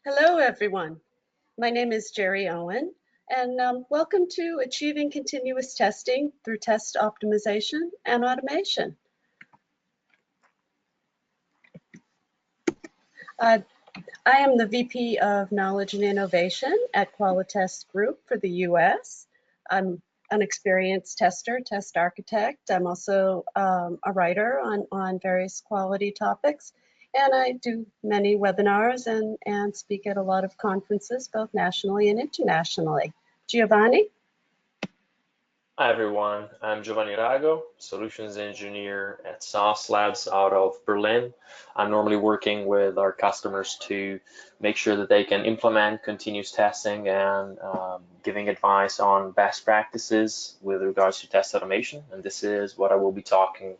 Hello, everyone. My name is Jerry Owen, and welcome to Achieving Continuous Testing through Test Optimization and Automation. I am the VP of Knowledge and Innovation at Qualitest Group for the US. I'm an experienced tester, test architect. I'm also a writer on various quality topics. And I do many webinars and speak at a lot of conferences, both nationally and internationally. Giovanni? Hi everyone, I'm Giovanni Rago, Solutions Engineer at Sauce Labs out of Berlin. I'm normally working with our customers to make sure that they can implement continuous testing and giving advice on best practices with regards to test automation. And this is what I will be talking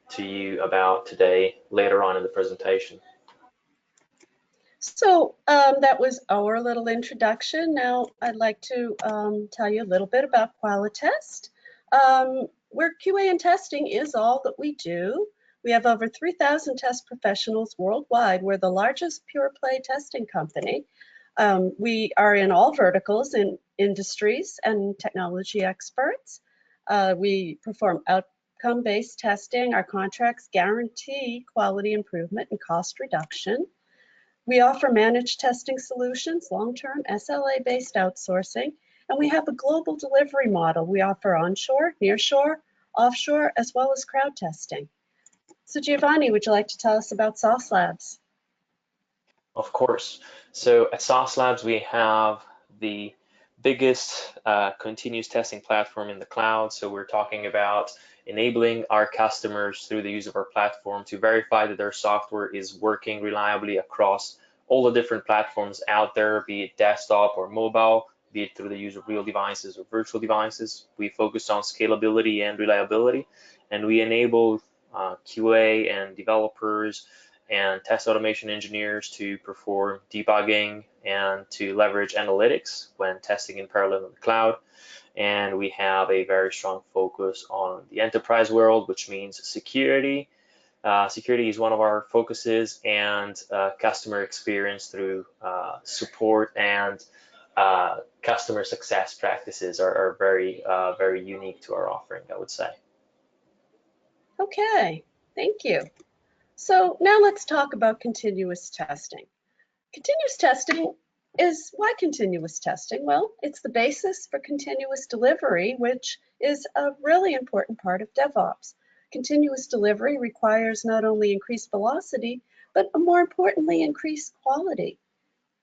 to you about today, later on in the presentation. So that was our little introduction. Now I'd like to tell you a little bit about Qualitest. Where QA and testing is all that we do. We have over 3,000 test professionals worldwide. We're the largest pure play testing company. We are in all verticals in industries and technology experts. We perform outcome-based testing. Our contracts guarantee quality improvement and cost reduction. We offer managed testing solutions, long-term SLA-based outsourcing, and we have a global delivery model. We offer onshore, nearshore, offshore, as well as crowd testing. So Giovanni, would you like to tell us about Sauce Labs? Of course. So at Sauce Labs, we have the biggest continuous testing platform in the cloud. So we're talking about enabling our customers through the use of our platform to verify that their software is working reliably across all the different platforms out there, be it desktop or mobile, be it through the use of real devices or virtual devices. We focus on scalability and reliability, and we enable QA and developers and test automation engineers to perform debugging and to leverage analytics when testing in parallel in the cloud. And we have a very strong focus on the enterprise world, which means security. Security is one of our focuses, and customer experience through support and customer success practices are very, very unique to our offering, I would say. Okay, thank you. So now let's talk about continuous testing. Continuous testing is why continuous testing? Well, it's the basis for continuous delivery, which is a really important part of DevOps. Continuous delivery requires not only increased velocity, but more importantly, increased quality.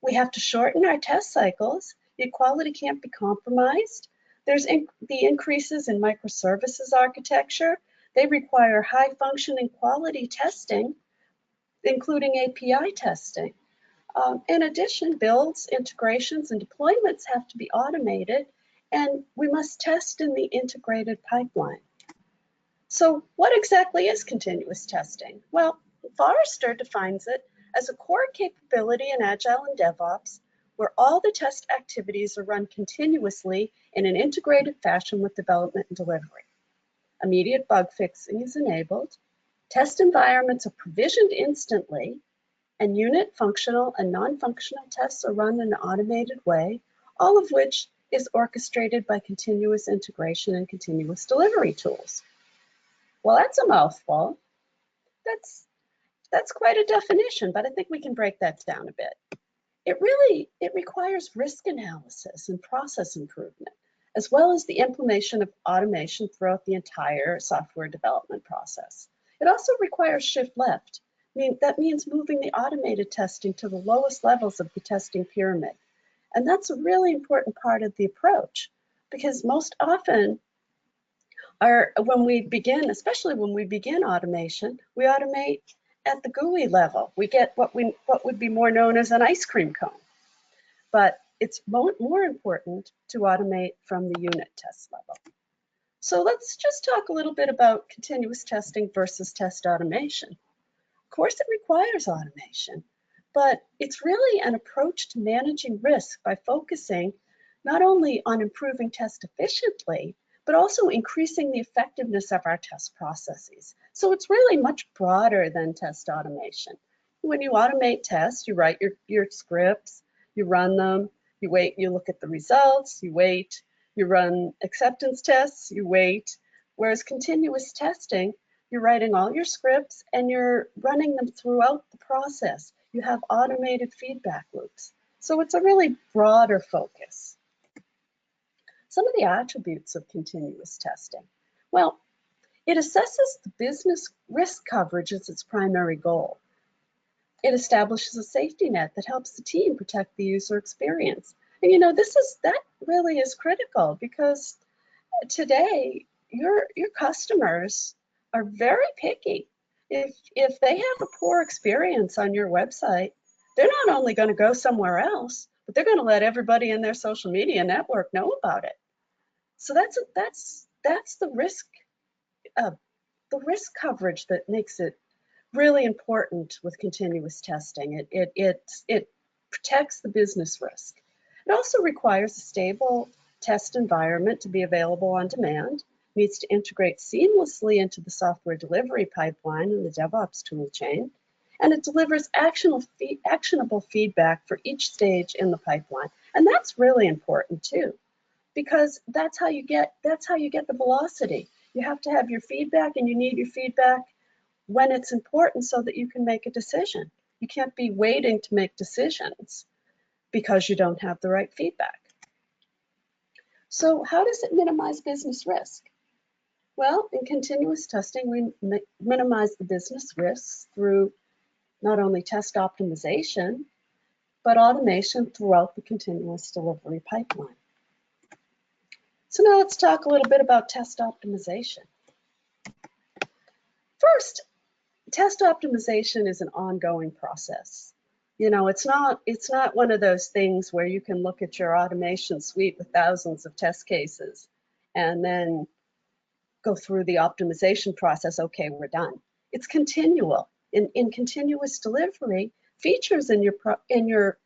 We have to shorten our test cycles. The quality can't be compromised. There's the increases in microservices architecture. They require high functioning quality testing, including API testing. In addition, builds, integrations, and deployments have to be automated, and we must test in the integrated pipeline. So what exactly is continuous testing? Well, Forrester defines it as a core capability in Agile and DevOps, where all the test activities are run continuously in an integrated fashion with development and delivery. Immediate bug fixing is enabled. Test environments are provisioned instantly, and unit, functional, and non-functional tests are run in an automated way, all of which is orchestrated by continuous integration and continuous delivery tools. Well, that's a mouthful. That's quite a definition, but I think we can break that down a bit. It requires risk analysis and process improvement, as well as the implementation of automation throughout the entire software development process. It also requires shift left. That means moving the automated testing to the lowest levels of the testing pyramid. And that's a really important part of the approach, because most often when we begin, especially when we begin automation, we automate at the GUI level. We get what would be more known as an ice cream cone. But it's more important to automate from the unit test level. So let's just talk a little bit about continuous testing versus test automation. Of course, it requires automation, but it's really an approach to managing risk by focusing not only on improving test efficiently, but also increasing the effectiveness of our test processes. So it's really much broader than test automation. When you automate tests, you write your scripts, you run them, you wait, you look at the results, you wait, you run acceptance tests, you wait. Whereas continuous testing, you're writing all your scripts and you're running them throughout the process. You have automated feedback loops. So it's a really broader focus. Some of the attributes of continuous testing. Well, it assesses the business risk coverage as its primary goal. It establishes a safety net that helps the team protect the user experience. And that really is critical, because today your customers are very picky. If they have a poor experience on your website, they're not only going to go somewhere else, but they're going to let everybody in their social media network know about it. So that's the risk coverage that makes it really important with continuous testing. It protects the business risk. It also requires a stable test environment to be available on demand, needs to integrate seamlessly into the software delivery pipeline and the DevOps tool chain, and it delivers actionable feedback for each stage in the pipeline. And that's really important too, because that's how you get the velocity. You have to have your feedback, and you need your feedback when it's important so that you can make a decision. You can't be waiting to make decisions because you don't have the right feedback. So how does it minimize business risk? Well, in continuous testing, we minimize the business risks through not only test optimization, but automation throughout the continuous delivery pipeline. So now let's talk a little bit about test optimization. First, test optimization is an ongoing process. It's not one of those things where you can look at your automation suite with thousands of test cases and then go through the optimization process. Okay, we're done. It's continual. In continuous delivery, features in your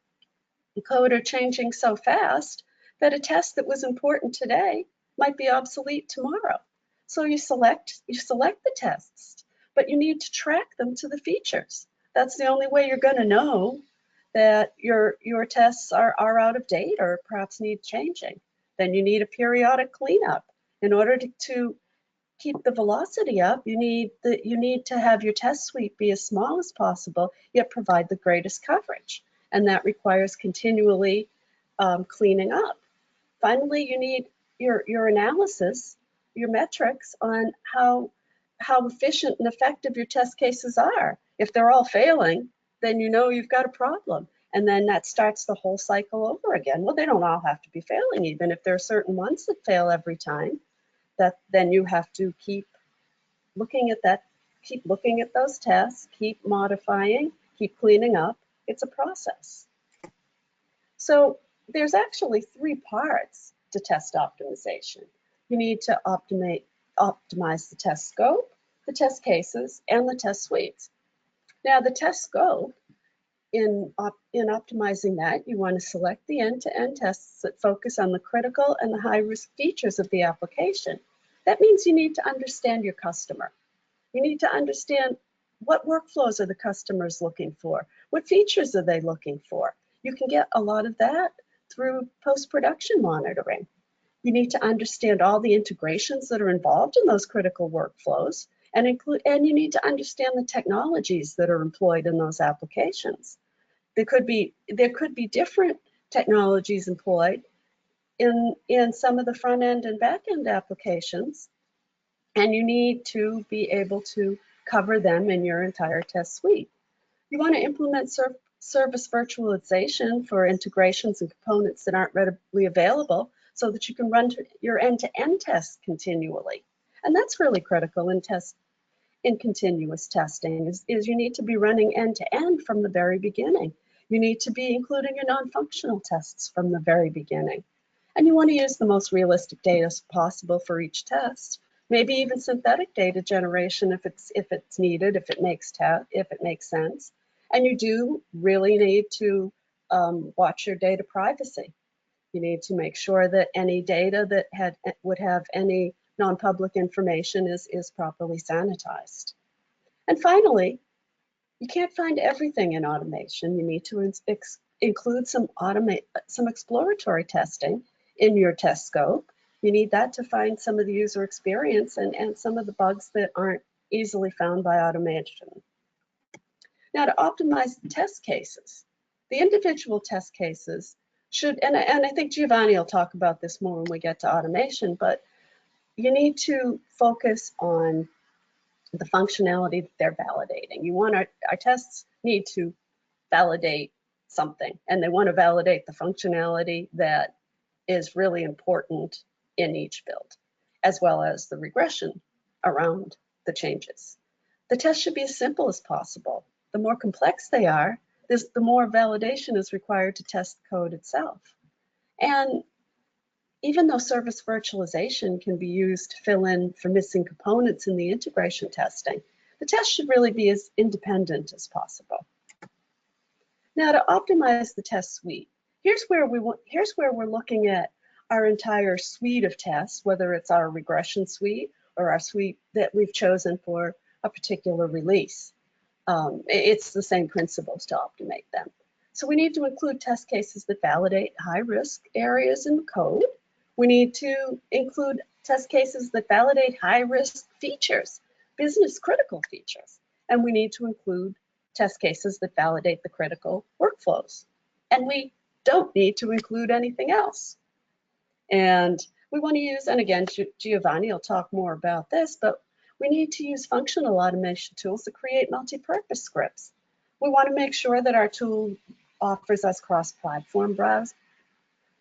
code are changing so fast that a test that was important today might be obsolete tomorrow. So you select the tests, but you need to track them to the features. That's the only way you're going to know that your tests are out of date or perhaps need changing. Then you need a periodic cleanup. In order to keep the velocity up, you need to have your test suite be as small as possible, yet provide the greatest coverage. And that requires continually cleaning up. Finally, you need your analysis, your metrics on how efficient and effective your test cases are. If they're all failing, then you know you've got a problem. And then that starts the whole cycle over again. Well, they don't all have to be failing. Even if there are certain ones that fail every time, then you have to keep looking at those tests, keep modifying, keep cleaning up. It's a process. So there's actually 3 parts to test optimization. You need to optimize the test scope, the test cases, and the test suites. Now, the test scope, in optimizing that, you want to select the end-to-end tests that focus on the critical and the high-risk features of the application. That means you need to understand your customer. You need to understand what workflows are the customers looking for, what features are they looking for. You can get a lot of that through post-production monitoring. You need to understand all the integrations that are involved in those critical workflows, and you need to understand the technologies that are employed in those applications. There could be different technologies employed in some of the front end and back end applications, and you need to be able to cover them in your entire test suite. You want to implement service virtualization for integrations and components that aren't readily available, so that you can run your end-to-end tests continually. And that's really critical in continuous testing, is you need to be running end-to-end from the very beginning. You need to be including your non-functional tests from the very beginning. And you want to use the most realistic data possible for each test, maybe even synthetic data generation if it's needed, if it makes sense. And you do really need to watch your data privacy. You need to make sure that any data that would have any non-public information is properly sanitized. And finally, You can't find everything in automation. You need to include some exploratory testing in your test scope. You need that to find some of the user experience and some of the bugs that aren't easily found by automation. Now, to optimize the test cases, the individual test cases should, and I think Giovanni will talk about this more when we get to automation, but you need to focus on the functionality that they're validating. You want our tests need to validate something, and they want to validate the functionality that is really important in each build, as well as the regression around the changes. The test should be as simple as possible. The more complex they are, the more validation is required to test the code itself. And even though service virtualization can be used to fill in for missing components in the integration testing, the test should really be as independent as possible. Now, to optimize the test suite, here's where we're looking at our entire suite of tests, whether it's our regression suite or our suite that we've chosen for a particular release. It's the same principles to optimize them. So we need to include test cases that validate high-risk areas in the code. We need to include test cases that validate high-risk features, business-critical features. And we need to include test cases that validate the critical workflows. And we don't need to include anything else. And we want to use, and again, Giovanni will talk more about this, but we need to use functional automation tools to create multi-purpose scripts. We want to make sure that our tool offers us cross-platform browse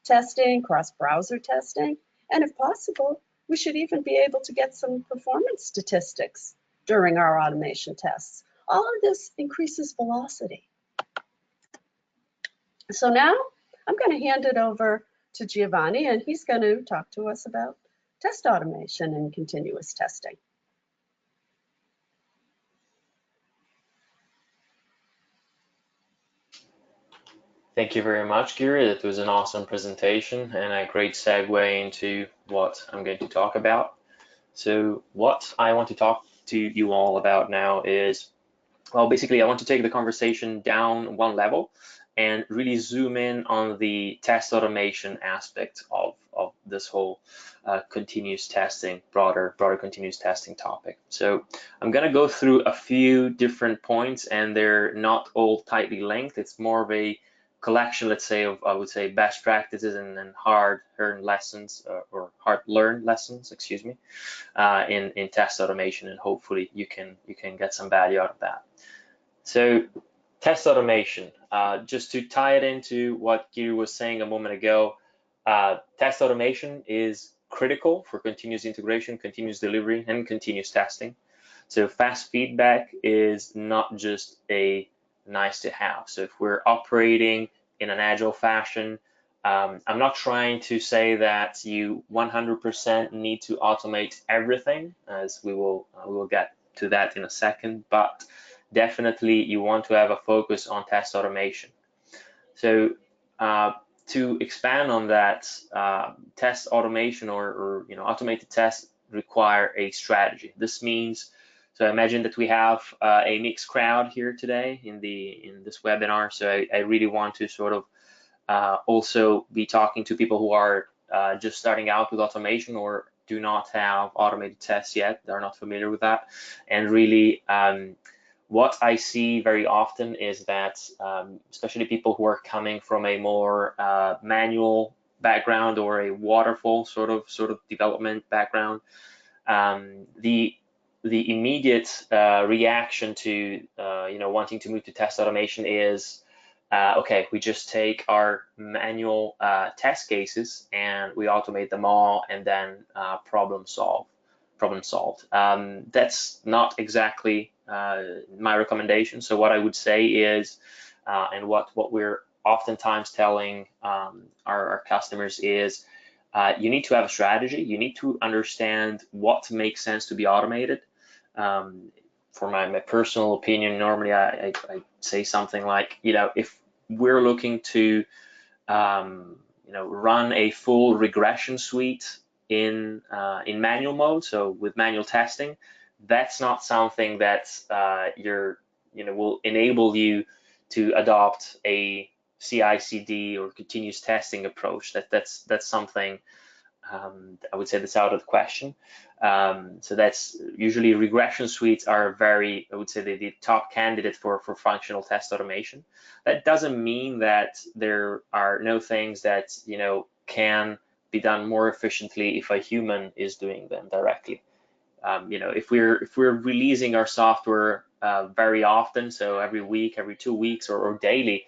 testing, cross-browser testing, and if possible, we should even be able to get some performance statistics during our automation tests. All of this increases velocity. So now I'm going to hand it over to Giovanni, and he's going to talk to us about test automation and continuous testing. Thank you very much, Kira. It was an awesome presentation and a great segue into what I'm going to talk about. So what I want to talk to you all about now is, well, basically I want to take the conversation down one level and really zoom in on the test automation aspect of this whole continuous testing, broader continuous testing topic. So I'm going to go through a few different points, and they're not all tightly linked. It's more of a collection, let's say, of, I would say, best practices and hard-earned lessons, or hard-learned lessons, excuse me, in test automation, and hopefully you can get some value out of that. So test automation, just to tie it into what Giri was saying a moment ago, test automation is critical for continuous integration, continuous delivery, and continuous testing. So fast feedback is not just a nice to have. So if we're operating in an agile fashion, I'm not trying to say that you 100% need to automate everything, as we will get to that in a second, but definitely you want to have a focus on test automation. So to expand on that, test automation or automated tests require a strategy. This means, so I imagine that we have a mixed crowd here today in this webinar. So I really want to sort of also be talking to people who are just starting out with automation or do not have automated tests yet. They're not familiar with that. And really, what I see very often is that, especially people who are coming from a more manual background or a waterfall sort of development background, the immediate reaction to wanting to move to test automation is, okay, we just take our manual test cases and we automate them all, and then problem solved. That's not exactly my recommendation. So what I would say is, and what we're oftentimes telling our customers is, you need to have a strategy. You need to understand what makes sense to be automated. For my personal opinion, normally I say something like, if we're looking to run a full regression suite in manual mode, so with manual testing, that's not something that you're will enable you to adopt a CI/CD or continuous testing approach. That's something I would say that's out of the question. So that's usually regression suites are I would say the top candidate for functional test automation. That doesn't mean that there are no things that can be done more efficiently if a human is doing them directly. If we're releasing our software very often, so every week, every 2 weeks, or daily,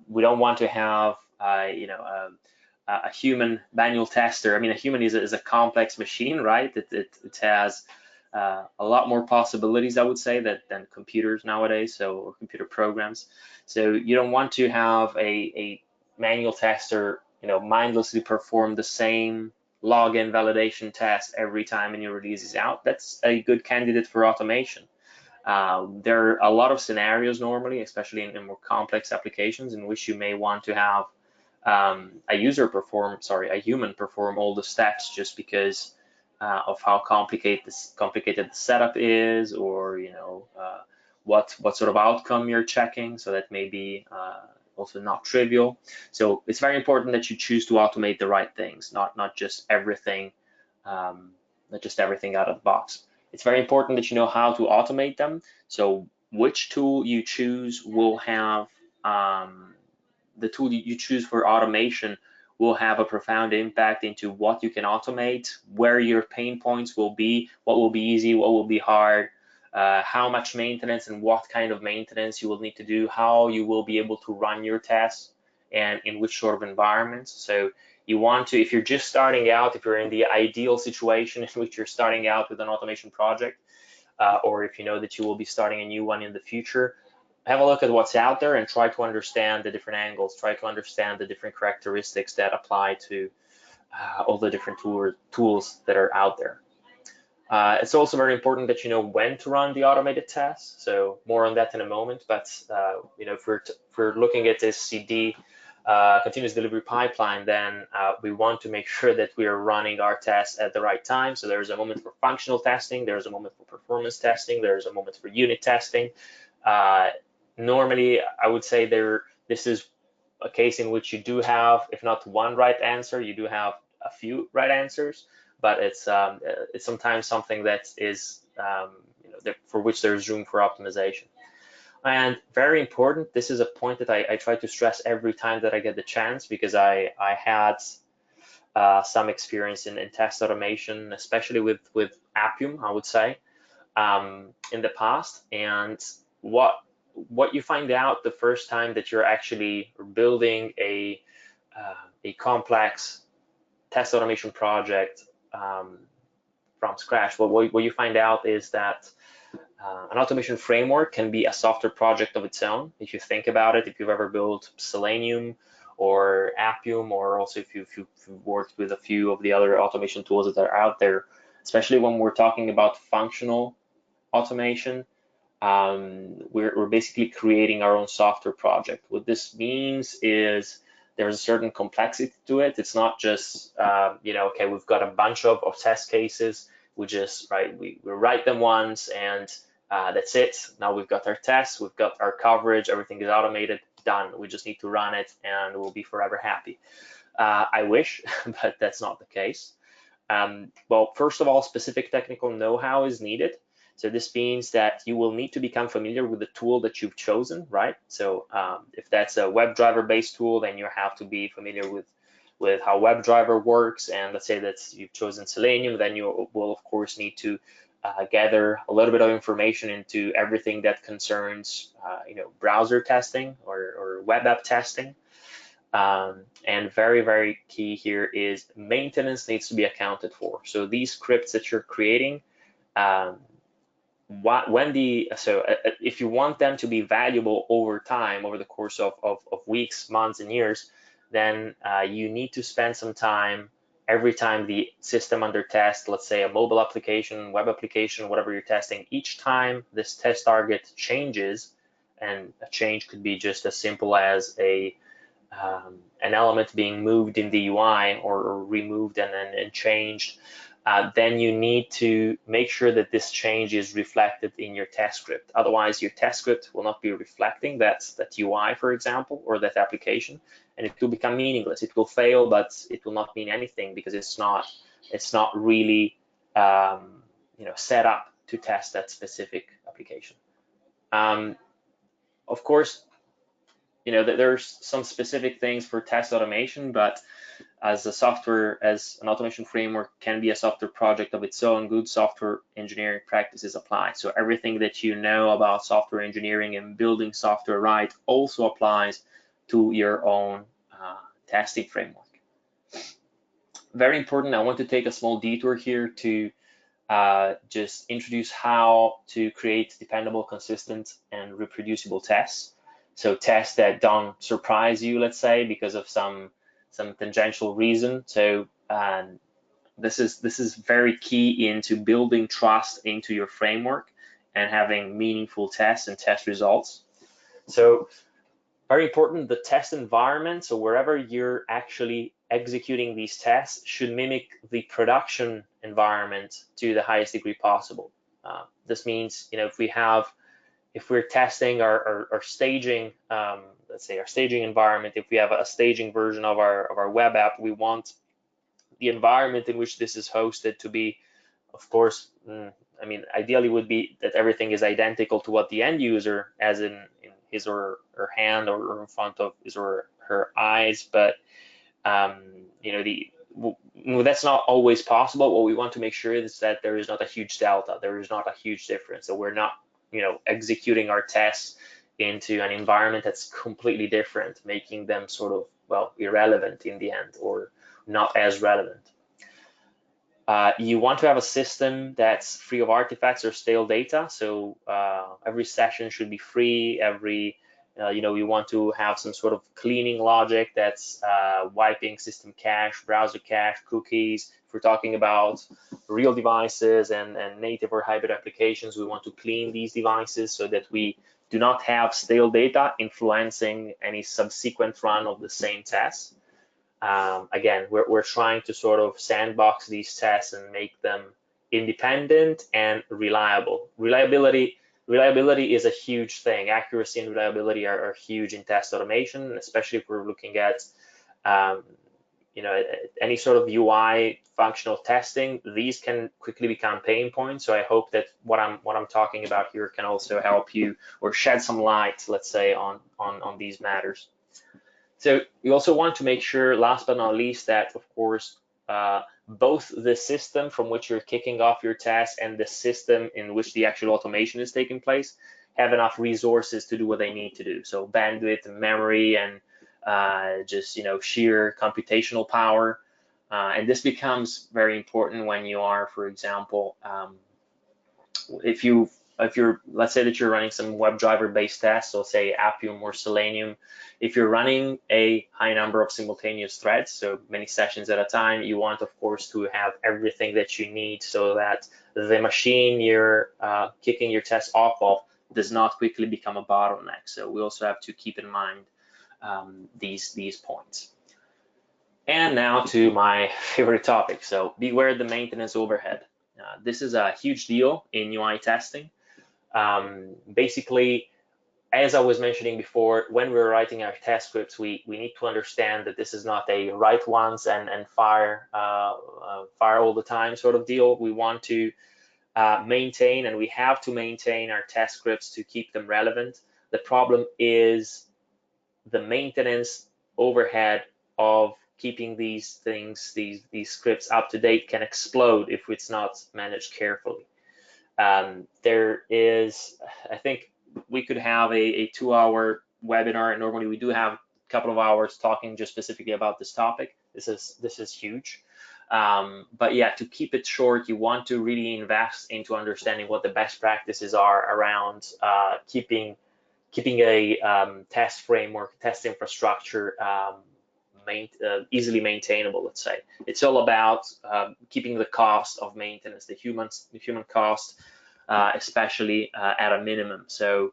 we don't want to have a human manual tester. I mean, a human is a complex machine, right? It has a lot more possibilities, I would say, than computers nowadays, or computer programs. So you don't want to have a manual tester, mindlessly perform the same login validation test every time a new release is out. That's a good candidate for automation. There are a lot of scenarios normally, especially in more complex applications, in which you may want to have a human perform all the steps, just because of how complicated the setup is, or what sort of outcome you're checking. So that may be also not trivial. So it's very important that you choose to automate the right things, not just everything, out of the box. It's very important that you know how to automate them. So which tool you choose will have the tool you choose for automation will have a profound impact into what you can automate, where your pain points will be, what will be easy, what will be hard, how much maintenance and what kind of maintenance you will need to do, how you will be able to run your tests, and in which sort of environments. So you want to, if you're just starting out, if you're in the ideal situation in which you're starting out with an automation project, or if you know that you will be starting a new one in the future, have a look at what's out there and try to understand the different angles, try to understand the different characteristics that apply to all the different tools that are out there. It's also very important that you know when to run the automated tests. So more on that in a moment. But if we're looking at this CD continuous delivery pipeline, then we want to make sure that we are running our tests at the right time. So there's a moment for functional testing, there's a moment for performance testing, there's a moment for unit testing. Normally, I would say this is a case in which you do have, if not one right answer, you do have a few right answers, but it's sometimes something that is for which there's room for optimization. And very important, this is a point that I try to stress every time that I get the chance, because I had some experience in test automation, especially with Appium, I would say, in the past. And what you find out the first time that you're actually building a complex test automation project from scratch, what you find out is that an automation framework can be a software project of its own. If you think about it, if you've ever built Selenium or Appium, or also if you've worked with a few of the other automation tools that are out there, especially when we're talking about functional automation, we're basically creating our own software project. What this means is there's a certain complexity to it. It's not just, okay, we've got a bunch of test cases. We write them once and that's it. Now we've got our tests, we've got our coverage, everything is automated, done. We just need to run it and we'll be forever happy. I wish, but that's not the case. Well, first of all, specific technical know-how is needed. So this means that you will need to become familiar with the tool that you've chosen, right? So if that's a WebDriver-based tool, then you have to be familiar with how WebDriver works. And let's say that you've chosen Selenium, then you will, of course, need to gather a little bit of information into everything that concerns, browser testing or web app testing. And very, very key here is maintenance needs to be accounted for. So these scripts that you're creating, if you want them to be valuable over time, over the course of weeks, months, and years, then you need to spend some time every time the system under test, let's say a mobile application, web application, whatever you're testing, each time this test target changes, and a change could be just as simple as an element being moved in the UI or removed and changed. then you need to make sure that this change is reflected in your test script. Otherwise, your test script will not be reflecting that UI, for example, or that application, and it will become meaningless. It will fail, but it will not mean anything because it's not really set up to test that specific application. Of course, there's some specific things for test automation, but as an automation framework can be a software project of its own, good software engineering practices apply. So everything that you know about software engineering and building software right also applies to your own testing framework. Very important, I want to take a small detour here to just introduce how to create dependable, consistent, and reproducible tests. So tests that don't surprise you, let's say, because of some tangential reason. So this is very key into building trust into your framework and having meaningful tests and test results. So very important, the test environment, so wherever you're actually executing these tests, should mimic the production environment to the highest degree possible. This means, if we're testing our staging, let's say our staging environment, if we have a staging version of our web app, we want the environment in which this is hosted to be, of course, ideally would be that everything is identical to what the end user, as in his or her hand or in front of his or her eyes, but that's not always possible. What we want to make sure is that there is not a huge delta, there is not a huge difference, so we're not executing our tests into an environment that's completely different, making them sort of, irrelevant in the end, or not as relevant. You want to have a system that's free of artifacts or stale data. So every session should be free. You want to have some sort of cleaning logic that's wiping system cache, browser cache, cookies. If we're talking about real devices and native or hybrid applications, we want to clean these devices so that we do not have stale data influencing any subsequent run of the same test. Again, we're trying to sort of sandbox these tests and make them independent and reliable. Reliability is a huge thing. Accuracy and reliability are huge in test automation, especially if we're looking at any sort of UI functional testing. These can quickly become pain points. So I hope that what I'm talking about here can also help you or shed some light, let's say, on these matters. So you also want to make sure, last but not least, that of course both the system from which you're kicking off your test and the system in which the actual automation is taking place have enough resources to do what they need to do. So bandwidth and memory and just sheer computational power. And this becomes very important when you are, for example, if you're, let's say that you're running some WebDriver based tests, so say Appium or Selenium. If you're running a high number of simultaneous threads, so many sessions at a time, you want, of course, to have everything that you need so that the machine you're kicking your test off of does not quickly become a bottleneck. So we also have to keep in mind these points. And now to my favorite topic. So beware the maintenance overhead. This is a huge deal in UI testing. Basically, as I was mentioning before, when we're writing our test scripts, we need to understand that this is not a write once and fire all the time sort of deal. We want to maintain, and we have to maintain our test scripts to keep them relevant. The problem is the maintenance overhead of keeping these scripts up to date can explode if it's not managed carefully. There is, I think we could have a 2-hour webinar, and normally we do have a couple of hours talking just specifically about this topic. This is huge. But yeah, to keep it short, you want to really invest into understanding what the best practices are around keeping a test framework, test infrastructure easily maintainable, let's say. It's all about keeping the cost of maintenance, the human cost, especially at a minimum. So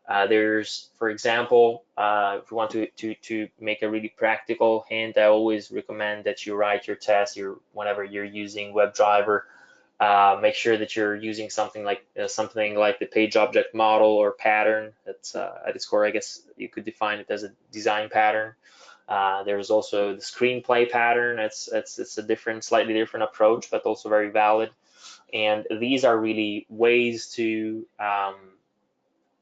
There's, for example, if you want to make a really practical hint, I always recommend that you write your test whenever you're using WebDriver. Make sure that you're using something like the page object model or pattern. That's at its core, I guess you could define it as a design pattern. There's also the screenplay pattern. It's a slightly different approach, but also very valid. And these are really ways to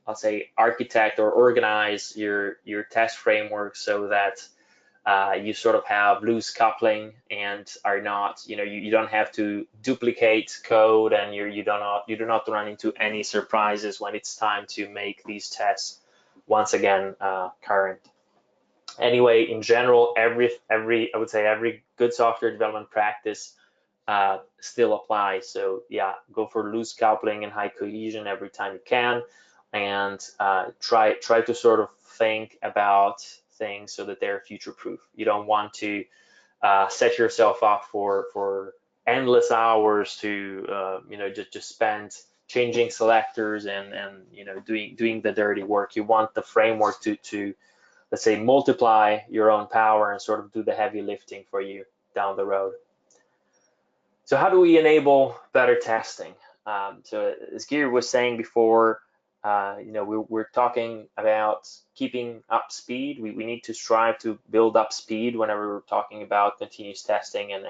I'll say architect or organize your test framework so that you sort of have loose coupling and are not, you don't have to duplicate code, and you do not run into any surprises when it's time to make these tests once again current. Anyway, in general, I would say every good software development practice still applies. So yeah, go for loose coupling and high cohesion every time you can, and try to sort of think about things so that they're future proof. You don't want to set yourself up for endless hours to just spend changing selectors and doing the dirty work. You want the framework to let's say multiply your own power and sort of do the heavy lifting for you down the road. So how do we enable better testing? So as Geir was saying before, we're talking about keeping up speed. We need to strive to build up speed whenever we're talking about continuous testing and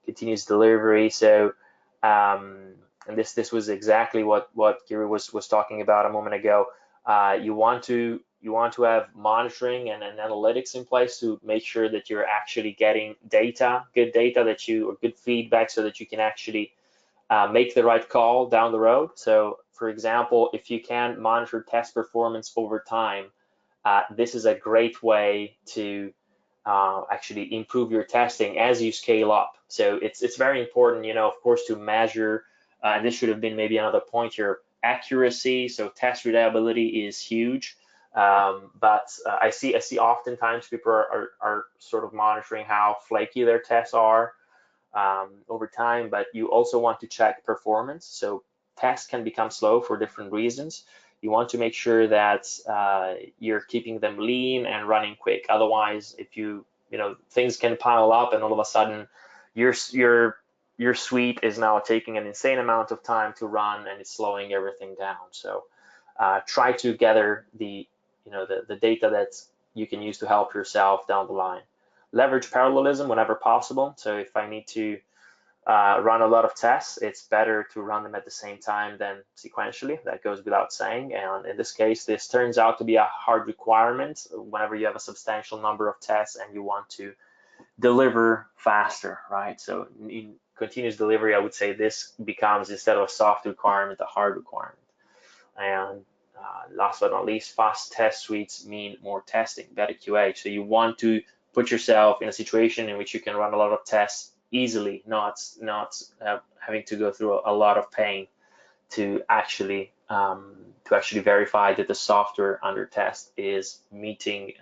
continuous delivery. So and this was exactly what Geir was talking about a moment ago. You want to have monitoring and analytics in place to make sure that you're actually getting good data or good feedback, so that you can actually make the right call down the road. So for example, if you can monitor test performance over time, this is a great way to actually improve your testing as you scale up. So it's very important, of course, to measure, and this should have been maybe another point here, accuracy. So test reliability is huge. But I see oftentimes people are sort of monitoring how flaky their tests are over time, but you also want to check performance. So tests can become slow for different reasons. You want to make sure that you're keeping them lean and running quick. Otherwise, if things can pile up, and all of a sudden your suite is now taking an insane amount of time to run, and it's slowing everything down. So try to gather the data that you can use to help yourself down the line. Leverage parallelism whenever possible. So if I need to run a lot of tests, it's better to run them at the same time than sequentially. That goes without saying. And in this case, this turns out to be a hard requirement whenever you have a substantial number of tests and you want to deliver faster, right? So in continuous delivery, I would say this becomes, instead of a soft requirement, a hard requirement. And last but not least, fast test suites mean more testing, better QA. So you want to put yourself in a situation in which you can run a lot of tests easily, not having to go through a lot of pain to actually verify that the software under test is meeting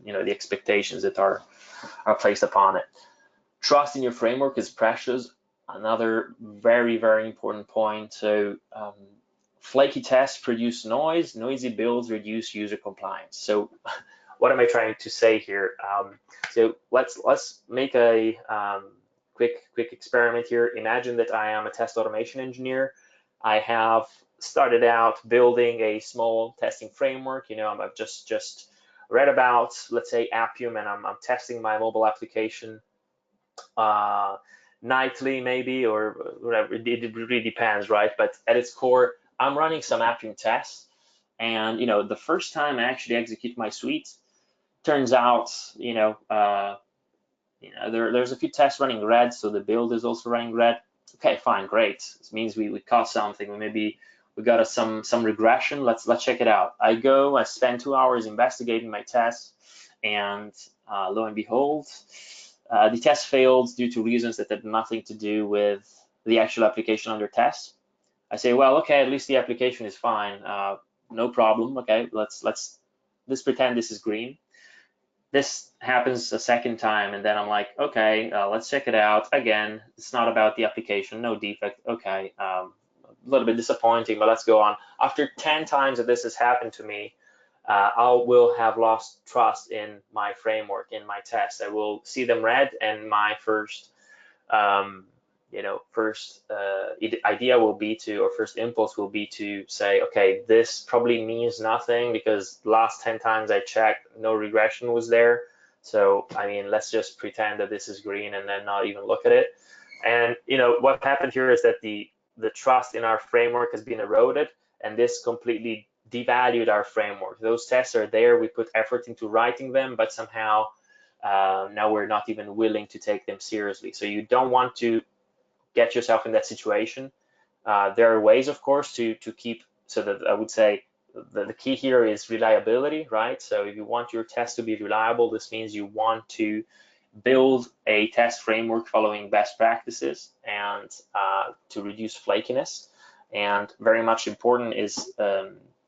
the expectations that are placed upon it. Trust in your framework is precious. Another very, very important point. So flaky tests produce noise. Noisy builds reduce user compliance. So what am I trying to say here? So let's make a quick experiment here. Imagine that I am a test automation engineer. I have started out building a small testing framework. I've just read about, let's say, Appium, and I'm testing my mobile application nightly, maybe, or whatever. It really depends, right? But at its core, I'm running some Appium tests, and the first time I actually execute my suite, turns out there's a few tests running red, so the build is also running red. Okay, fine, great. This means we caught something. We got some regression. Let's check it out. I spend 2 hours investigating my tests, and lo and behold, the test failed due to reasons that had nothing to do with the actual application under test. I say, well, okay, at least the application is fine. No problem. Okay, let's pretend this is green. This happens a second time, and then I'm like, okay, let's check it out again. It's not about the application, no defect. Okay, little bit disappointing, but let's go on. After 10 times that this has happened to me, I will have lost trust in my framework, in my test. I will see them red, and my first idea will be to, or first impulse will be to say, okay, this probably means nothing because the last 10 times I checked, no regression was there. So, I mean, let's just pretend that this is green and then not even look at it. And, what happened here is that the trust in our framework has been eroded, and this completely devalued our framework. Those tests are there, we put effort into writing them, but somehow now we're not even willing to take them seriously. So you don't want to get yourself in that situation. There are ways, of course, to keep, so that I would say the key here is reliability, right? So if you want your test to be reliable, this means you want to build a test framework following best practices and to reduce flakiness. And very much important is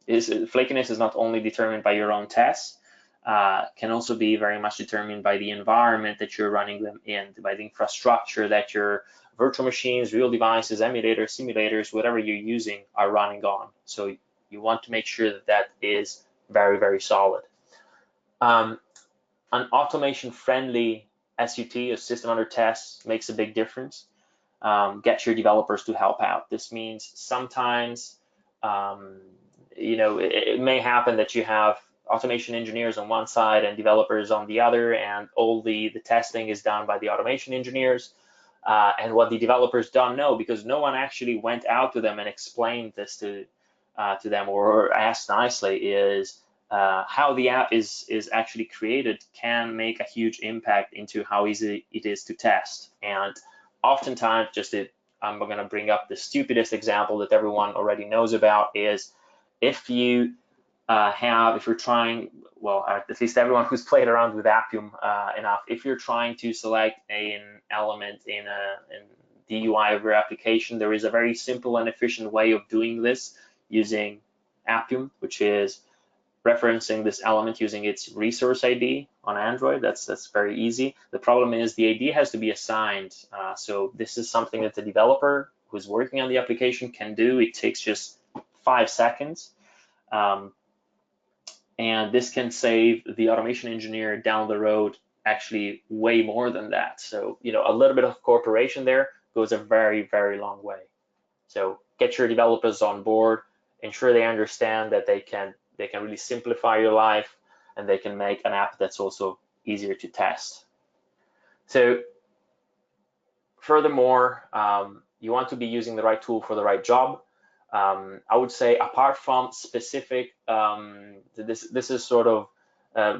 flakiness is not only determined by your own tests, can also be very much determined by the environment that you're running them in, by the infrastructure that your virtual machines, real devices, emulators, simulators, whatever you're using are running on. So you want to make sure that that is very, very solid. An automation-friendly SUT, a system under test, makes a big difference. Get your developers to help out. This means sometimes, it may happen that you have automation engineers on one side and developers on the other, and all the testing is done by the automation engineers. And what the developers don't know, because no one actually went out to them and explained this to them or asked nicely, is how the app is actually created can make a huge impact into how easy it is to test. And oftentimes, I'm going to bring up the stupidest example that everyone already knows about, is if you're trying, well, at least everyone who's played around with Appium enough, if you're trying to select an element in the UI of your application, there is a very simple and efficient way of doing this using Appium, which is referencing this element using its resource ID on Android. That's very easy. The problem is the ID has to be assigned. So this is something that the developer who's working on the application can do. It takes just 5 seconds. And this can save the automation engineer down the road actually way more than that. So, a little bit of cooperation there goes a very, very long way. So get your developers on board, ensure they understand that they can really simplify your life, and they can make an app that's also easier to test. So furthermore, you want to be using the right tool for the right job. I would say, apart from specific, this is sort of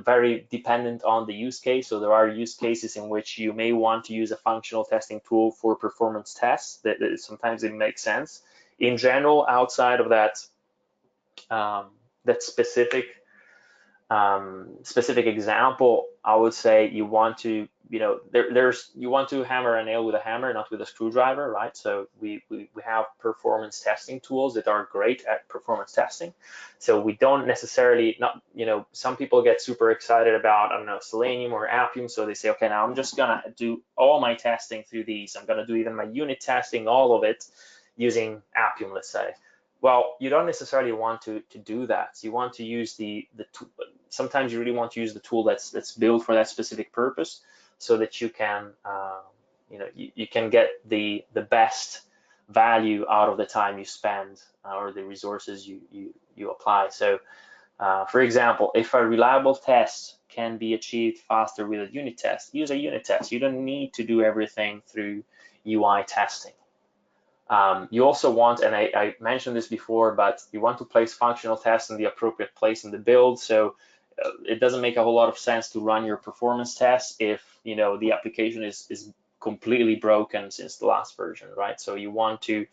very dependent on the use case. So there are use cases in which you may want to use a functional testing tool for performance tests. That sometimes it makes sense. In general, outside of that, that specific example, I would say you want to, you want to hammer a nail with a hammer, not with a screwdriver, right? So we have performance testing tools that are great at performance testing. So we don't necessarily, some people get super excited about, I don't know, Selenium or Appium. So they say, okay, now I'm just gonna do all my testing through these. I'm gonna do even my unit testing, all of it using Appium, let's say. Well, you don't necessarily want to do that. You want to use the tool. Sometimes you really want to use the tool that's built for that specific purpose, so that you can you can get the best value out of the time you spend or the resources you apply. So for example, if a reliable test can be achieved faster with a unit test, use a unit test. You don't need to do everything through UI testing. You also want, and I mentioned this before, but you want to place functional tests in the appropriate place in the build. So it doesn't make a whole lot of sense to run your performance tests if the application is completely broken since the last version, right? So you want to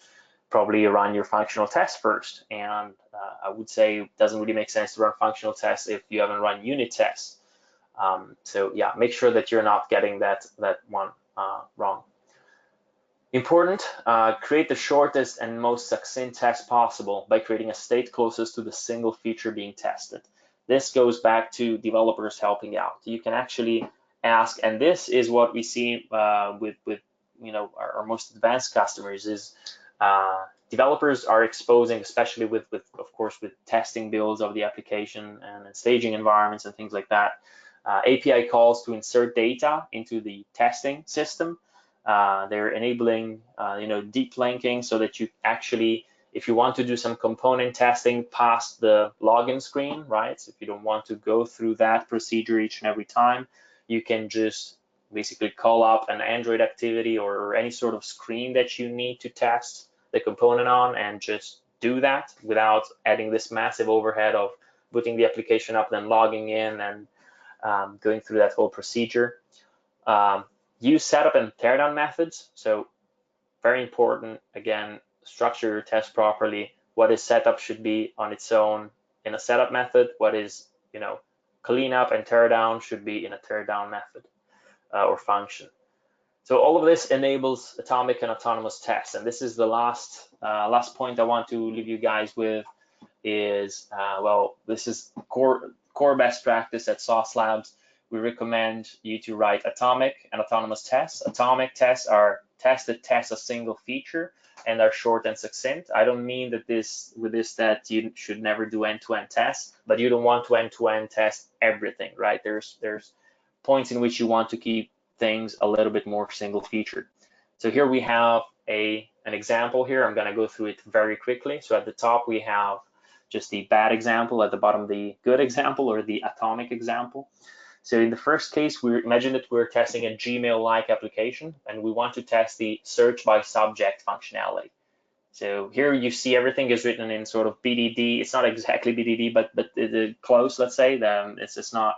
probably run your functional tests first. And I would say it doesn't really make sense to run functional tests if you haven't run unit tests. So yeah, make sure that you're not getting that one wrong. Important, create the shortest and most succinct test possible by creating a state closest to the single feature being tested. This goes back to developers helping out. You can actually ask, and this is what we see with our most advanced customers, is developers are exposing, especially with of course with testing builds of the application and staging environments and things like that, API calls to insert data into the testing system. They're enabling deep linking so that you actually, if you want to do some component testing past the login screen, right? So if you don't want to go through that procedure each and every time, you can just basically call up an Android activity or any sort of screen that you need to test the component on and just do that without adding this massive overhead of booting the application up, then logging in and going through that whole procedure. Use setup and teardown methods. So very important, again, structure your test properly. What is setup should be on its own in a setup method. What is, cleanup and teardown should be in a teardown method or function. So all of this enables atomic and autonomous tests. And this is the last point I want to leave you guys with is, this is core best practice at Sauce Labs. We recommend you to write atomic and autonomous tests. Atomic tests are tests that test a single feature and are short and succinct. I don't mean that that you should never do end-to-end tests, but you don't want to end-to-end test everything, right? There's points in which you want to keep things a little bit more single featured. So here we have an example here. I'm going to go through it very quickly. So at the top we have just the bad example, at the bottom the good example or the atomic example. So in the first case, we imagine that we're testing a Gmail-like application and we want to test the search by subject functionality. So here you see everything is written in sort of BDD. It's not exactly BDD, but close, let's say. It's not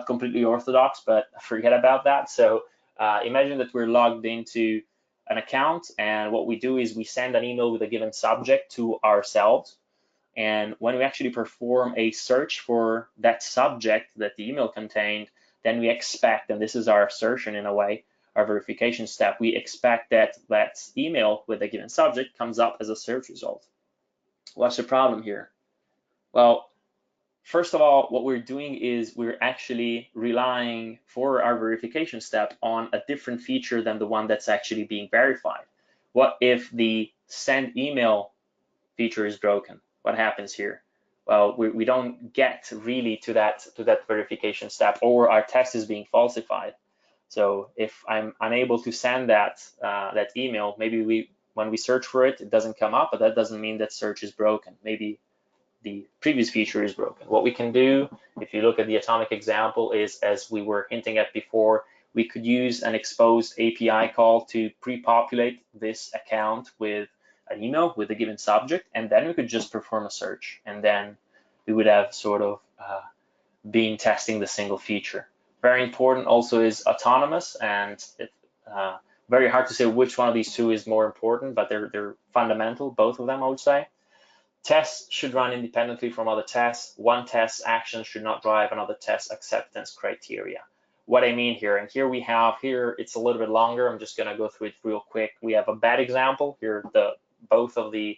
completely orthodox, but forget about that. So imagine that we're logged into an account, and what we do is we send an email with a given subject to ourselves. And when we actually perform a search for that subject that the email contained, then we expect, and this is our assertion in a way, our verification step, we expect that that email with a given subject comes up as a search result. What's the problem here? Well, first of all, what we're doing is we're actually relying for our verification step on a different feature than the one that's actually being verified. What if the send email feature is broken? What happens here? Well, we don't get really to that verification step, or our test is being falsified. So if I'm unable to send that email, maybe when we search for it, it doesn't come up, but that doesn't mean that search is broken. Maybe the previous feature is broken. What we can do, if you look at the atomic example, is, as we were hinting at before, we could use an exposed API call to pre-populate this account with an email with a given subject, and then we could just perform a search, and then we would have sort of been testing the single feature. Very important also is autonomous, and it's very hard to say which one of these two is more important, but they're fundamental, both of them, I would say. Tests should run independently from other tests. One test's action should not drive another test's acceptance criteria. What I mean here, and here it's a little bit longer. I'm just going to go through it real quick. We have a bad example here. Both of the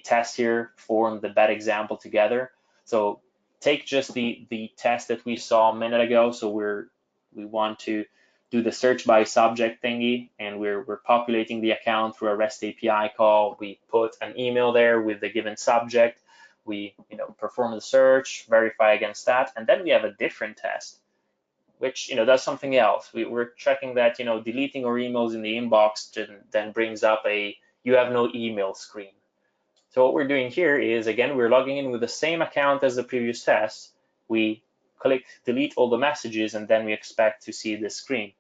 tests here form the bad example together. So take just the test that we saw a minute ago. So we want to do the search by subject thingy, and we're populating the account through a REST API call. We put an email there with the given subject. We perform the search, verify against that, and then we have a different test which does something else. We're checking that deleting our emails in the inbox then brings up a you have no email screen. So what we're doing here is, again, we're logging in with the same account as the previous test. We click delete all the messages, and then we expect to see this screen.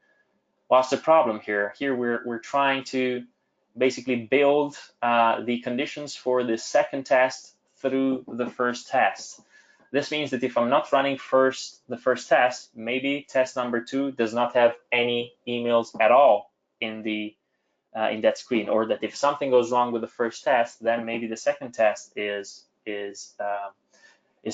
What's the problem here? Here we're trying to basically build the conditions for the second test through the first test. This means that if I'm not running the first test, maybe test number 2 does not have any emails at all in that screen, or that if something goes wrong with the first test, then maybe the second test is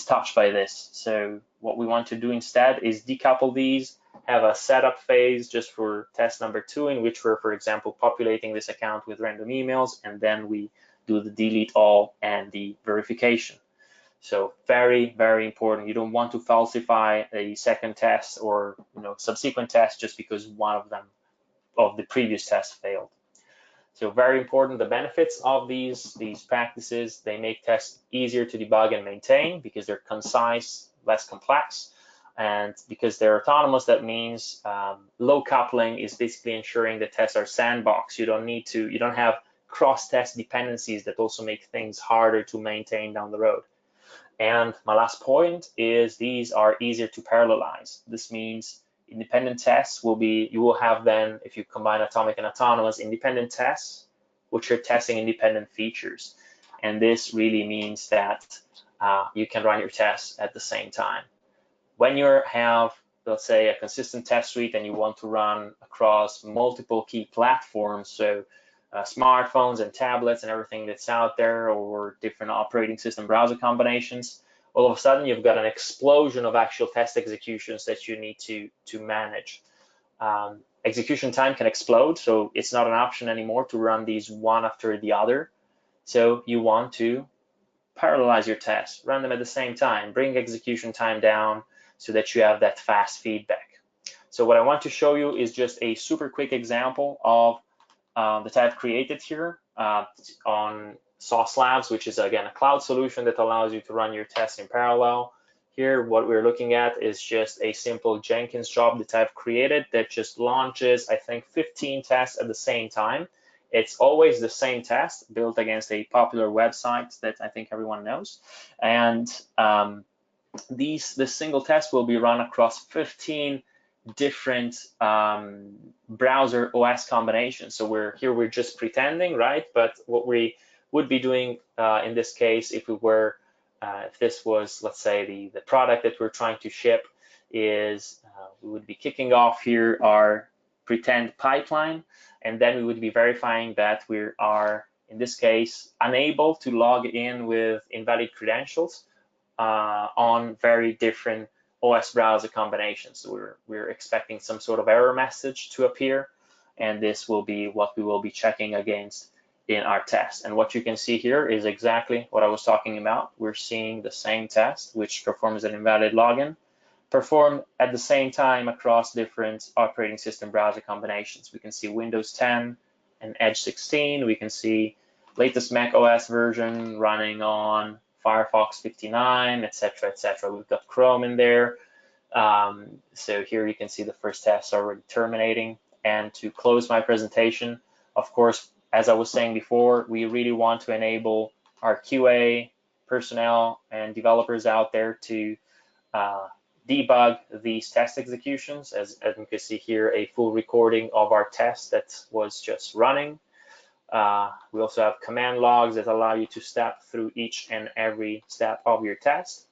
touched by this. So what we want to do instead is decouple these, have a setup phase just for test number 2, in which we're, for example, populating this account with random emails, and then we do the delete all and the verification. So very, very important. You don't want to falsify a second test or subsequent test just because one of the previous tests failed. So very important, the benefits of these practices, they make tests easier to debug and maintain because they're concise, less complex. And because they're autonomous, that means low coupling is basically ensuring that tests are sandbox. You don't have cross-test dependencies that also make things harder to maintain down the road. And my last point is these are easier to parallelize. This means independent tests you will have then, if you combine atomic and autonomous, independent tests, which are testing independent features. And this really means that you can run your tests at the same time. When you have, let's say, a consistent test suite and you want to run across multiple key platforms, so smartphones and tablets and everything that's out there, or different operating system browser combinations, all of a sudden you've got an explosion of actual test executions that you need to manage. Execution time can explode, so it's not an option anymore to run these one after the other. So you want to parallelize your tests, run them at the same time, bring execution time down so that you have that fast feedback. So what I want to show you is just a super quick example of that I've created here on Sauce Labs, which is again a cloud solution that allows you to run your tests in parallel. Here, what we're looking at is just a simple Jenkins job that I've created that just launches, I think, 15 tests at the same time. It's always the same test built against a popular website that I think everyone knows. And this single test will be run across 15 different browser OS combinations. So we're just pretending, right? But what we would be doing in this case, if this was, let's say, the product that we're trying to ship, is we would be kicking off here our pretend pipeline, and then we would be verifying that we are, in this case, unable to log in with invalid credentials on very different OS browser combinations. So we're expecting some sort of error message to appear, and this will be what we will be checking against in our test. And what you can see here is exactly what I was talking about. We're seeing the same test, which performs an invalid login, performed at the same time across different operating system browser combinations. We can see Windows 10 and Edge 16. We can see latest Mac OS version running on Firefox 59, etc., etc. We've got Chrome in there. So here you can see the first test already terminating. And to close my presentation, of course, as I was saying before, we really want to enable our QA personnel and developers out there to debug these test executions. As you can see here, a full recording of our test that was just running. We also have command logs that allow you to step through each and every step of your test.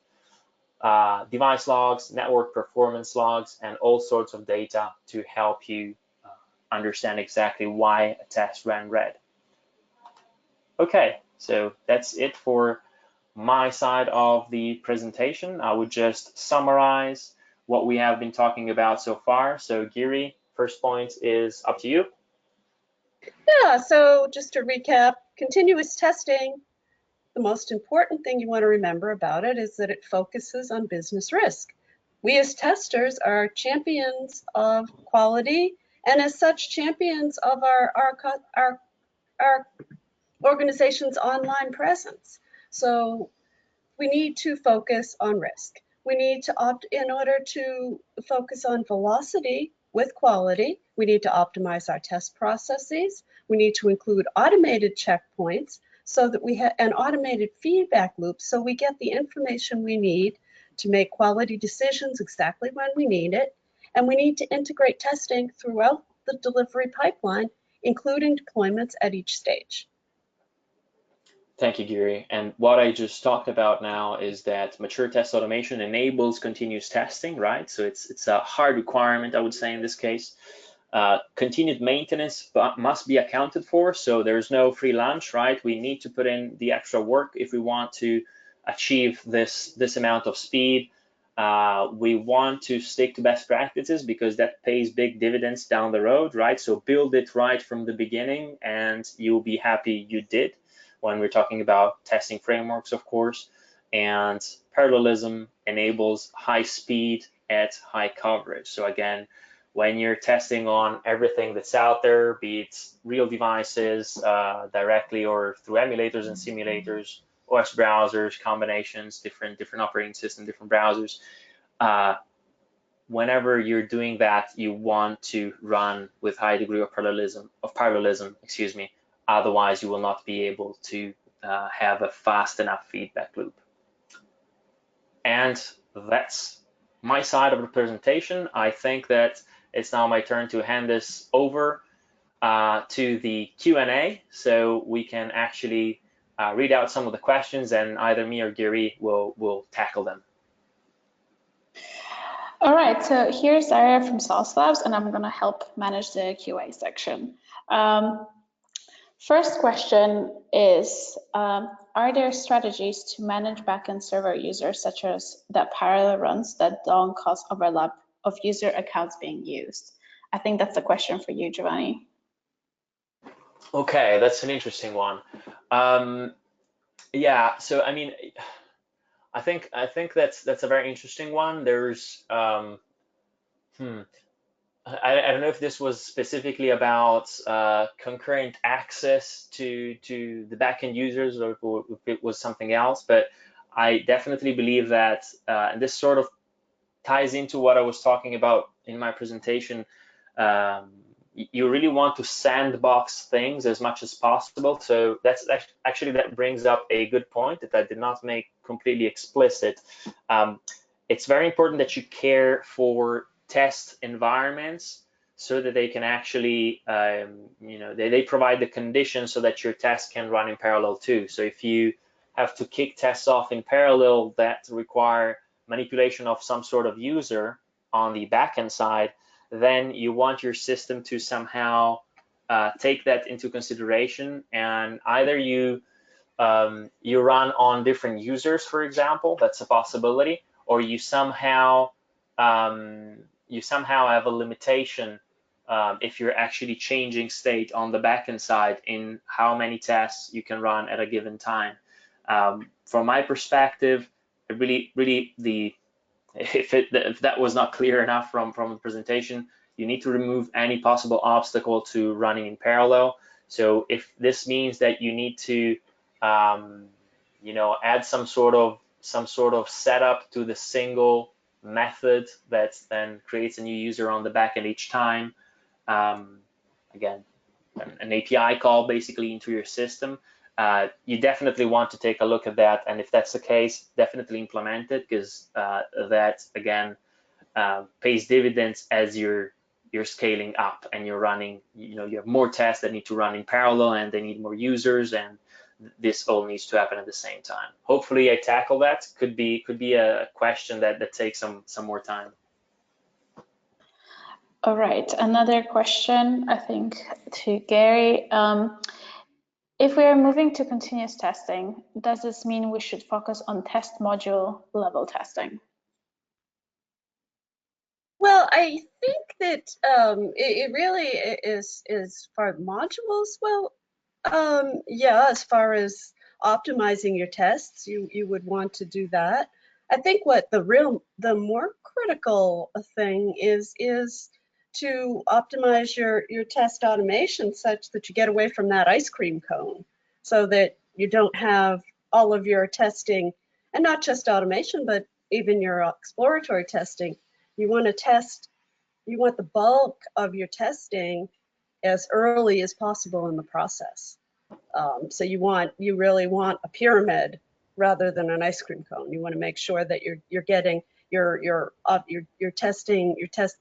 Device logs, network performance logs, and all sorts of data to help you understand exactly why a test ran red. Okay, so that's it for my side of the presentation. I would just summarize what we have been talking about so far. So Giri, first point is up to you. Yeah, so just to recap, continuous testing, the most important thing you want to remember about it is that it focuses on business risk. We as testers are champions of quality, and as such, champions of our organization's online presence. So we need to focus on risk. We need to in order to focus on velocity with quality, we need to optimize our test processes. We need to include automated checkpoints so that we have an automated feedback loop so we get the information we need to make quality decisions exactly when we need it. And we need to integrate testing throughout the delivery pipeline, including deployments at each stage. Thank you, Giri. And what I just talked about now is that mature test automation enables continuous testing, right? So it's a hard requirement, I would say, in this case. Continued maintenance must be accounted for, so there's no free lunch, right? We need to put in the extra work if we want to achieve this amount of speed. We want to stick to best practices because that pays big dividends down the road, right? So build it right from the beginning and you'll be happy you did, when we're talking about testing frameworks, of course. And parallelism enables high speed at high coverage. So again, when you're testing on everything that's out there, be it real devices directly or through emulators and simulators, OS browsers, combinations, different operating system, different browsers. Whenever you're doing that, you want to run with high degree of parallelism, excuse me. Otherwise, you will not be able to have a fast enough feedback loop. And that's my side of the presentation. I think that it's now my turn to hand this over to the Q&A, so we can actually read out some of the questions, and either me or Gary will tackle them. All right, so here's Zaria from Sauce Labs, and I'm going to help manage the QA section. First question is, are there strategies to manage backend server users such as that parallel runs that don't cause overlap of user accounts being used? I think that's a question for you, Giovanni. Okay, that's an interesting one. Yeah, so I mean, I think that's a very interesting one. There's I don't know if this was specifically about concurrent access to the backend users, or if it was something else, but I definitely believe that, and this sort of ties into what I was talking about in my presentation. You really want to sandbox things as much as possible. So that's actually, that brings up a good point that I did not make completely explicit. It's very important that you care for test environments so that they can actually, they provide the conditions so that your test can run in parallel too. So if you have to kick tests off in parallel that require manipulation of some sort of user on the backend side, then you want your system to somehow take that into consideration, and either you run on different users, for example, that's a possibility, or you somehow have a limitation if you're actually changing state on the backend side in how many tests you can run at a given time. From my perspective, if that was not clear enough from the presentation, you need to remove any possible obstacle to running in parallel. So if this means that you need to add some sort of setup to the single method that then creates a new user on the backend each time, again, an API call basically into your system, you definitely want to take a look at that. And if that's the case, definitely implement it, because that, again, pays dividends as you're scaling up and you're running, you have more tests that need to run in parallel and they need more users, and this all needs to happen at the same time. Hopefully I tackle that. Could be a question that takes some more time. All right, another question, I think, to Gary. If we are moving to continuous testing, does this mean we should focus on test module level testing? Well, I think that it really is for modules. Well, yeah, as far as optimizing your tests, you would want to do that. I think what the more critical thing is to optimize your test automation such that you get away from that ice cream cone, so that you don't have all of your testing, and not just automation, but even your exploratory testing. You want the bulk of your testing as early as possible in the process. So you really want a pyramid rather than an ice cream cone. You want to make sure that you're getting you're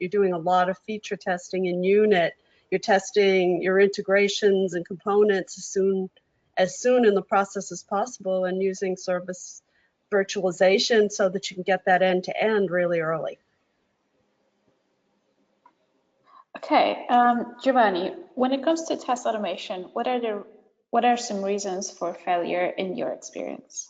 doing a lot of feature testing in unit. You're testing your integrations and components as soon in the process as possible, and using service virtualization so that you can get that end to end really early. Okay, Giovanni, when it comes to test automation, what are some reasons for failure in your experience?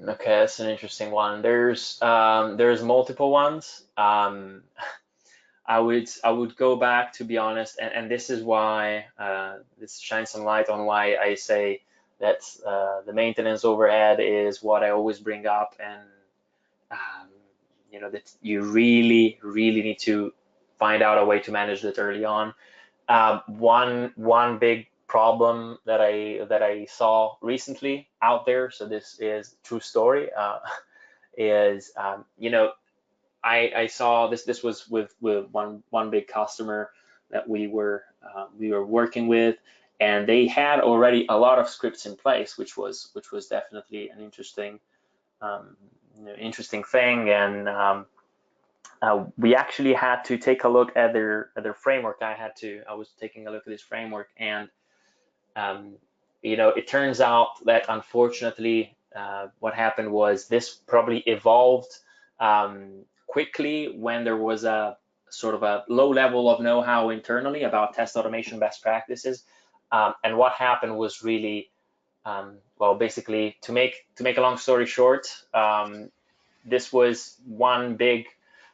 Okay, that's an interesting one. There's multiple ones. I would go back, to be honest, and this is why this shines some light on why I say that the maintenance overhead is what I always bring up, and that you really need to find out a way to manage that early on. One big problem that I saw recently out there, so this is true story, is I saw this was with one big customer that we were working with, and they had already a lot of scripts in place, which was definitely an interesting thing. And we actually had to take a look at their framework. I was taking a look at this framework, and it turns out that unfortunately what happened was this probably evolved quickly when there was a sort of a low level of know-how internally about test automation best practices. And what happened was really, well, basically, to make a long story short, this was one big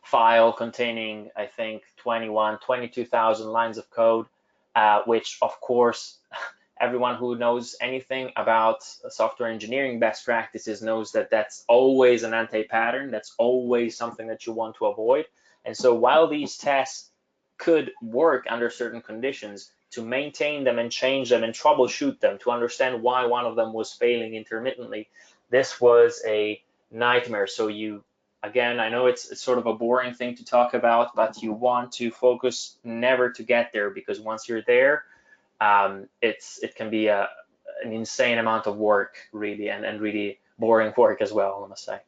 file containing, I think, 22,000 lines of code, which of course, everyone who knows anything about software engineering best practices knows that that's always an anti-pattern. That's always something that you want to avoid. And so while these tests could work under certain conditions, to maintain them and change them and troubleshoot them, to understand why one of them was failing intermittently, this was a nightmare. So again, I know it's sort of a boring thing to talk about, but you want to focus never to get there, because once you're there, it can be an insane amount of work, really, and really boring work as well, I must say.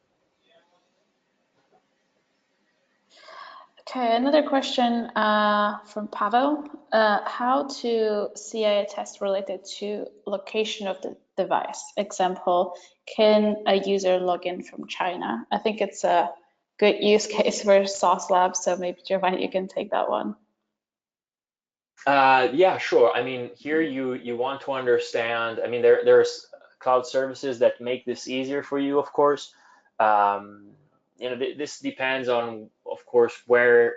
Okay, another question from Pavel. How to CI test related to location of the device? Example, can a user log in from China? I think it's a good use case for Sauce Labs, so maybe Giovanni, you can take that one. Yeah, sure. I mean, here you want to understand, I mean, there's cloud services that make this easier for you, of course. This depends on, of course,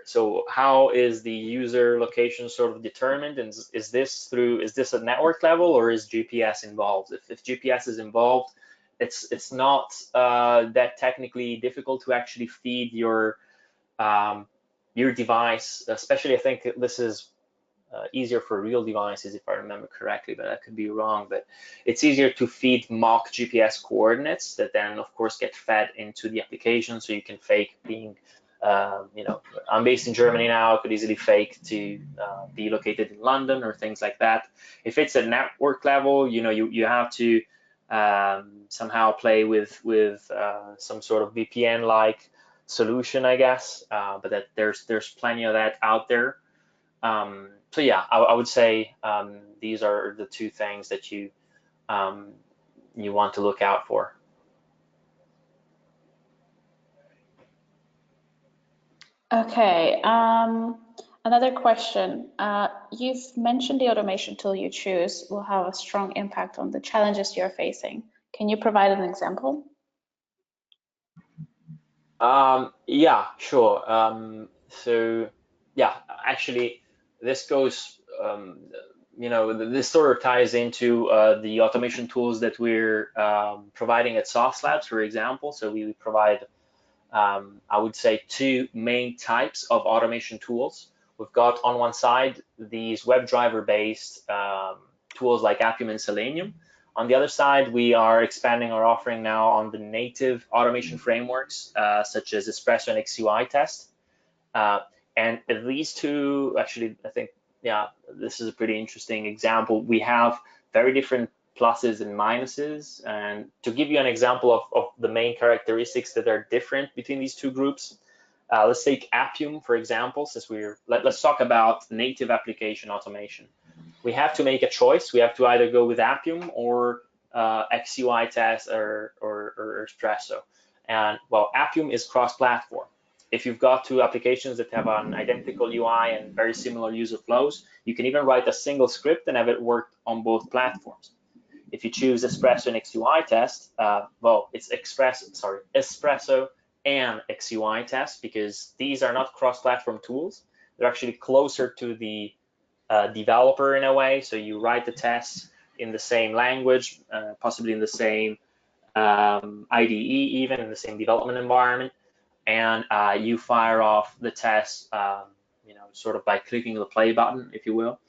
so how is the user location sort of determined? And is this a network level, or is GPS involved? If GPS is involved, it's not that technically difficult to actually feed your device, especially I think this is easier for real devices, if I remember correctly, but I could be wrong. But it's easier to feed mock GPS coordinates that then, of course, get fed into the application. So you can fake being, I'm based in Germany now. I could easily fake to be located in London or things like that. If it's a network level, you have to somehow play with some sort of VPN-like solution, I guess. But that there's plenty of that out there. So yeah, I would say these are the two things that you want to look out for. Okay, another question. You've mentioned the automation tool you choose will have a strong impact on the challenges you're facing. Can you provide an example? Yeah, sure. So yeah, actually, this goes, this sort of ties into the automation tools that we're providing at Sauce Labs, for example. So we provide, I would say, two main types of automation tools. We've got on one side these WebDriver-based tools like Appium and Selenium. On the other side, we are expanding our offering now on the native automation frameworks, such as Espresso and XUI test. And these two, actually, I think, yeah, this is a pretty interesting example. We have very different pluses and minuses. And to give you an example of the main characteristics that are different between these two groups, let's take Appium, for example, since let's talk about native application automation. We have to make a choice. We have to either go with Appium or XUI test or Espresso. And well, Appium is cross-platform. If you've got two applications that have an identical UI and very similar user flows, you can even write a single script and have it work on both platforms. If you choose Espresso and XUI test, well, it's Espresso and XUI test, because these are not cross-platform tools. They're actually closer to the developer in a way. So you write the tests in the same language, possibly in the same IDE, even in the same development environment. and you fire off the test, sort of by clicking the play button, if you will.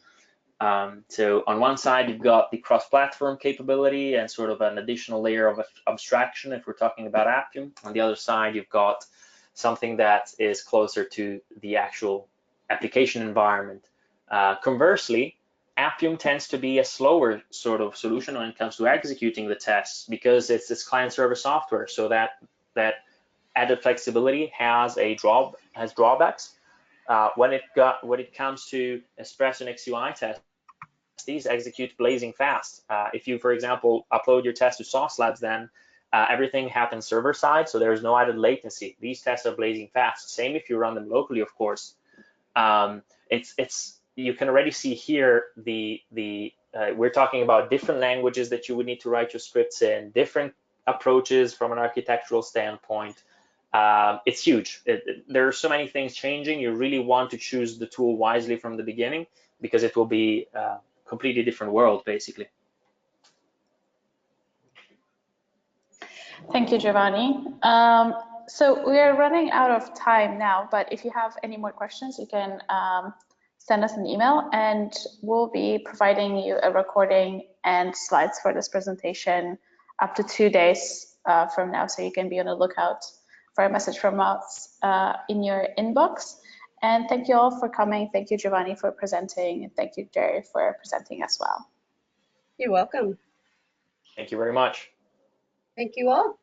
So on one side, you've got the cross-platform capability and sort of an additional layer of abstraction if we're talking about Appium. On the other side, you've got something that is closer to the actual application environment. Conversely, Appium tends to be a slower sort of solution when it comes to executing the tests because it's this client-server software, so that added flexibility has drawbacks. When it comes to Espresso and XUI tests, these execute blazing fast. If you, for example, upload your test to Sauce Labs, then everything happens server side, so there's no added latency. These tests are blazing fast. Same if you run them locally, of course. You can already see here we're talking about different languages that you would need to write your scripts in, different approaches from an architectural standpoint. It's huge. There are so many things changing. You really want to choose the tool wisely from the beginning because it will be a completely different world, basically. Thank you, Giovanni. So we are running out of time now, but if you have any more questions, you can send us an email, and we'll be providing you a recording and slides for this presentation up to 2 days from now, so you can be on the lookout for a message from us in your inbox. And thank you all for coming. Thank you, Giovanni, for presenting, and thank you, Jerry, for presenting as well. You're welcome. Thank you very much. Thank you all.